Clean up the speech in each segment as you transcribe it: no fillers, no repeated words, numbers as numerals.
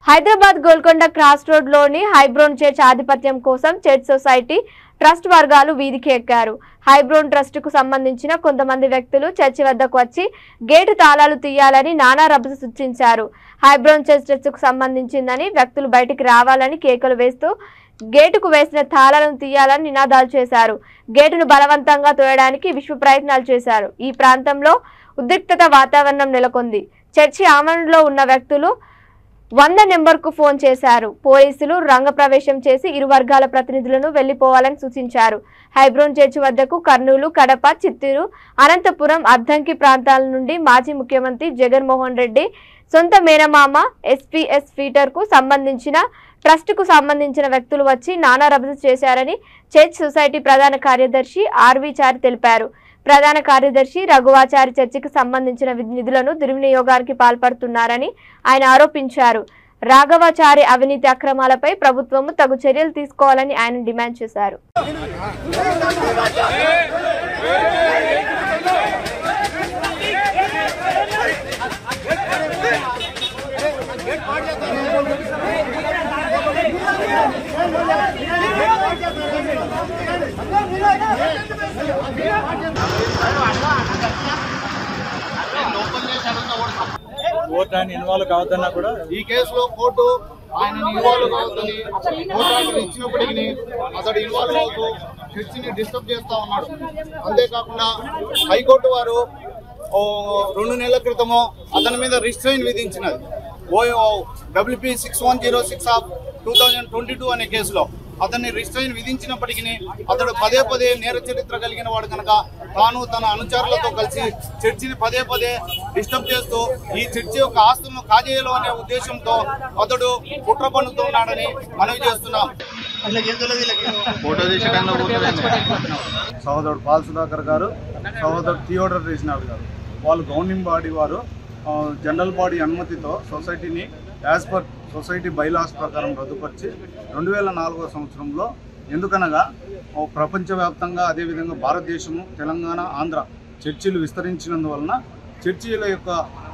Hyderabad Golconda cross road లోని హైబ్రోన్ church ఆధిపత్యం కోసం చర్చ్ సొసైటీ ట్రస్ట్ వర్గాలు వీధికి ఎక్కారు. హైబ్రోన్ ట్రస్ట్ కు సంబంధించిన కొంతమంది వ్యక్తులు చర్చి వద్దకు వచ్చి గేటు తాళాలు తీయాలని నానా రభస సృష్టించారు. హైబ్రోన్ చర్చ్ కు సంబంధించిందని వ్యక్తులు బయటికి రావాలని కేకలు వేస్తూ గేటుకు వేసిన తాళాలను తీయాలని నినాదాలు చేశారు. గేటును బలవంతంగా తోయడానికి విశ్వ ప్రయత్నాలు చేశారు. ఈ ప్రాంతంలో ఉద్రిక్తత వాతావరణం నెలకొంది. చర్చి ఆవరణలో ఉన్న వ్యక్తులు 100 నెంబర్కు ఫోన్ చేశారు. పోలీసులు రంగప్రవేశం చేసి ఇరు వర్గాల ప్రతినిధులను వెళ్లిపోవాలని సూచించారు. హైబ్రోన్ చర్చి వద్దకు కర్నూలు, కడప, చిత్తూరు, అనంతపురం, అద్దంకి ప్రాంతాల నుండి మాజీ ముఖ్యమంత్రి జగన్మోహన్ రెడ్డి సొంత మేనమామ ఎస్పీఎస్ ఫీటర్ కు సంబంధించిన ట్రస్ట్ కు సంబంధించిన వ్యక్తులు వచ్చి నానా రభస చేశారని చర్చ్ సొసైటీ ప్రధాన కార్యదర్శి ఆర్వి చారి తెలిపారు. ప్రధాన కార్యదర్శి రఘువాచారి చర్చికి సంబంధించిన నిధులను దుర్వినియోగానికి పాల్పడుతున్నారని ఆయన ఆరోపించారు. రాఘవాచారి అవినీతి అక్రమాలపై ప్రభుత్వం తగు చర్యలు తీసుకోవాలని ఆయన డిమాండ్ చేశారు. కోర్టు ఆయన ఇన్వాల్వ్ కావద్దన్నా కూడా ఈ కేసులో కోర్టు ఆయన ఇన్వాల్వ్ కావద్దని కోర్టు ఆర్డర్ ఇచ్చినప్పటికీ అతడు ఇన్వాల్వ్ అవుతూ చర్చిని డిస్టర్బ్ చేస్తా ఉన్నాడు. అంతేకాకుండా హైకోర్టు వారు 2 నెలల క్రితము అతని మీద రిస్ట్రైన్ విధించినది. WP 6106/2022 అనే కేసులో అతన్ని రిస్ట్రైన్ విధించినప్పటికీ అతడు పదే పదే నేర చరిత్ర కలిగిన వాడు కనుక తాను తన అనుచరులతో కలిసి చర్చిని పదే పదే డిస్టర్బ్ చేస్తూ ఈ చర్చి యొక్క ఆస్తులను కాజేయాలో అనే ఉద్దేశంతో అతడు కుట్ర పన్నుతున్నాడని మనవి చేస్తున్నాం. సహోదరుడు పాల్ సుధాకర్ గారు, సహోదరుడు థియోడర్ రేసినాడు గారు, వాళ్ళు గవర్నింగ్ బాడీ వారు జనరల్ బాడీ అనుమతితో సొసైటీని యాజ్ పర్ సొసైటీ బైలాస్ ప్రకారం రద్దుపరిచి 2004 సంవత్సరంలో, ఎందుకనగా ప్రపంచవ్యాప్తంగా అదేవిధంగా భారతదేశము, తెలంగాణ, ఆంధ్ర చర్చిలు విస్తరించినందువలన చర్చిల యొక్క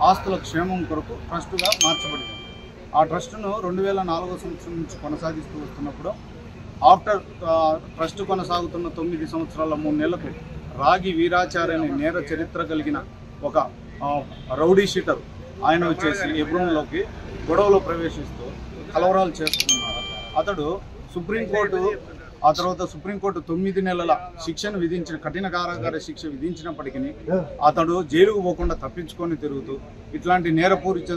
ఆస్తుల క్షేమం కొరకు ట్రస్టుగా మార్చబడింది. ఆ ట్రస్టును 2004 సంవత్సరం నుంచి కొనసాగిస్తూ వస్తున్నప్పుడు ఆఫ్టర్ ట్రస్ట్ కొనసాగుతున్న 9 సంవత్సరాల 3 నెలలకు రాగి వీరాచార్య అనే నేర చరిత్ర కలిగిన ఒక రౌడీ షీటర్ ఆయన వచ్చేసి ఎబ్రోన్లోకి గొడవలో ప్రవేశిస్తూ కలవరాలు చేస్తున్నారు. అతడు సుప్రీంకోర్టు 9 నెలల శిక్షను విధించిన, కఠిన కారాగార శిక్ష విధించినప్పటికీ అతడు జైలుకు పోకుండా తప్పించుకొని తిరుగుతూ ఇట్లాంటి నేరపూరిత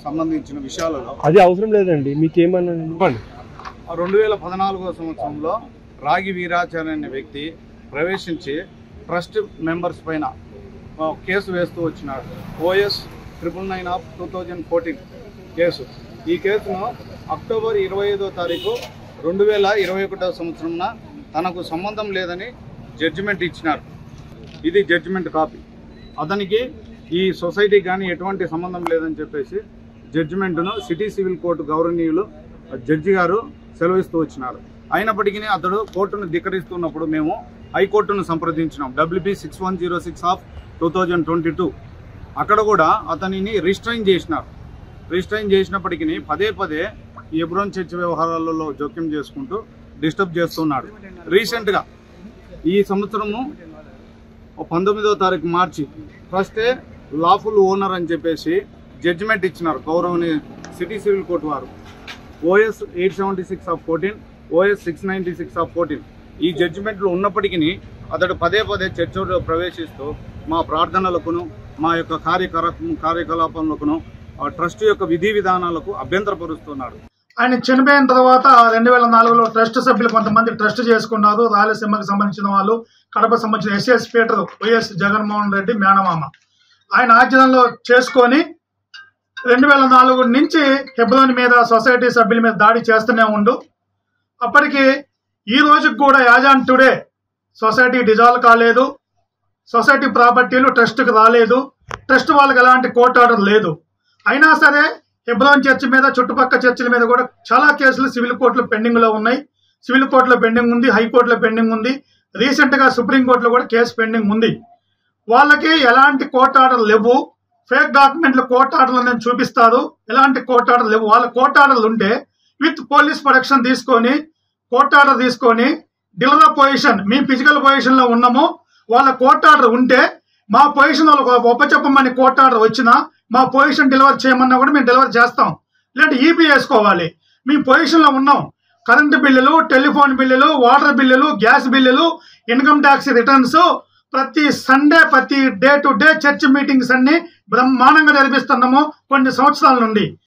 సంబంధించిన విషయాలలో అది అవసరం లేదండి. మీకేమన్నా 2014 సంవత్సరంలో రాగి వీరాచార్య అనే వ్యక్తి ప్రవేశించి ట్రస్ట్ మెంబర్స్ పైన కేసు వేస్తూ వచ్చినాడు. OS 999/2014 case. ఈ కేసును అక్టోబర్ 25వ తారీఖు 2021 సంవత్సరంన తనకు సంబంధం లేదని జడ్జిమెంట్ ఇచ్చినారు. ఇది జడ్జిమెంట్ కాపీ. అతనికి ఈ సొసైటీ కానీ ఎటువంటి సంబంధం లేదని చెప్పేసి జడ్జిమెంట్ను సిటీ సివిల్ కోర్టు గౌరవనీయులు జడ్జి గారు సెలవిస్తూ వచ్చినారు. అయినప్పటికీ అతడు కోర్టును ధిక్కరిస్తున్నప్పుడు మేము హైకోర్టును సంప్రదించినాం. WP 6106/2022. అక్కడ కూడా అతనిని రిస్ట్రైన్ చేసినారు. రిస్ట్రైన్ చేసినప్పటికీ పదే పదే ఎబ్రోన్ చర్చ్ వ్యవహారాలలో జోక్యం చేసుకుంటూ డిస్టర్బ్ చేస్తున్నాడు. రీసెంట్గా ఈ సంవత్సరము 19వ తారీఖు మార్చి ట్రస్టే లాఫుల్ ఓనర్ అని చెప్పేసి జడ్జిమెంట్ ఇచ్చినారు గౌరవనీయ సిటీ సివిల్ కోర్టు వారు. OS 876/14, OS 696/14 ఈ జడ్జిమెంట్లు ఉన్నప్పటికీ అతడు పదే పదే చర్చలో ప్రవేశిస్తూ మా ప్రార్థనలకును, మా యొక్క కార్యకలాపాలకును, ట్రస్ట్ యొక్క విధి విధానాలకు అభ్యంతరపరుస్తున్నాడు. ఆయన చనిపోయిన తర్వాత 2004లో ట్రస్ట్ సభ్యులు కొంతమంది ట్రస్ట్ చేసుకున్నారు. రాయలసీమకు సంబంధించిన వాళ్ళు, కడప సంబంధించిన SS Peter YS Jaganmohan Reddy మేనమామ ఆయన ఆధ్వర్యంలో చేసుకొని 2004 నుంచి హెబ్రోన్ మీద సొసైటీ సభ్యుల మీద దాడి చేస్తూనే ఉండు. అప్పటికి ఈ రోజుకి కూడా as on today society dissolve కాలేదు. సొసైటీ ప్రాపర్టీలు ట్రస్ట్కి రాలేదు. ట్రస్ట్ వాళ్ళకి ఎలాంటి కోర్టు ఆర్డర్ లేదు. అయినా సరే హెబ్రోన్ చర్చ్ మీద, చుట్టుపక్కల చర్చిల మీద కూడా చాలా కేసులు సివిల్ కోర్టులో పెండింగ్లో ఉన్నాయి. సివిల్ కోర్టులో పెండింగ్ ఉంది, హైకోర్టులో పెండింగ్ ఉంది, రీసెంట్గా సుప్రీంకోర్టులో కూడా కేసు పెండింగ్ ఉంది. వాళ్ళకి ఎలాంటి కోర్టు ఆర్డర్ లేవు. ఫేక్ డాక్యుమెంట్లు కోర్టు ఆర్డర్లు నేను చూపిస్తారు. ఎలాంటి కోర్టు ఆర్డర్ లేవు. వాళ్ళ కోర్టు ఆర్డర్లు ఉంటే విత్ పోలీస్ ప్రొటెక్షన్ తీసుకొని కోర్టు ఆర్డర్ తీసుకొని డీలర్ పొజిషన్, మేము ఫిజికల్ పొజిషన్ లో ఉన్నాము, వాళ్ళ కోర్టు ఆర్డర్ ఉంటే మా పొజిషన్ వాళ్ళకి ఒప్పచెప్పమని కోర్టు ఆర్డర్ వచ్చినా మా పొజిషన్ డెలివర్ చేయమన్నా కూడా మేము డెలివర్ చేస్తాం. లేదంటే ఈపీ వేసుకోవాలి. మేము పొజిషన్ లో ఉన్నాం. కరెంటు బిల్లులు, టెలిఫోన్ బిల్లులు, వాటర్ బిల్లులు, గ్యాస్ బిల్లులు, ఇన్కమ్ ట్యాక్స్ రిటర్న్స్, ప్రతి సండే ప్రతి day to day church meetings అన్ని బ్రహ్మాండంగా జరిపిస్తున్నాము కొన్ని సంవత్సరాల నుండి.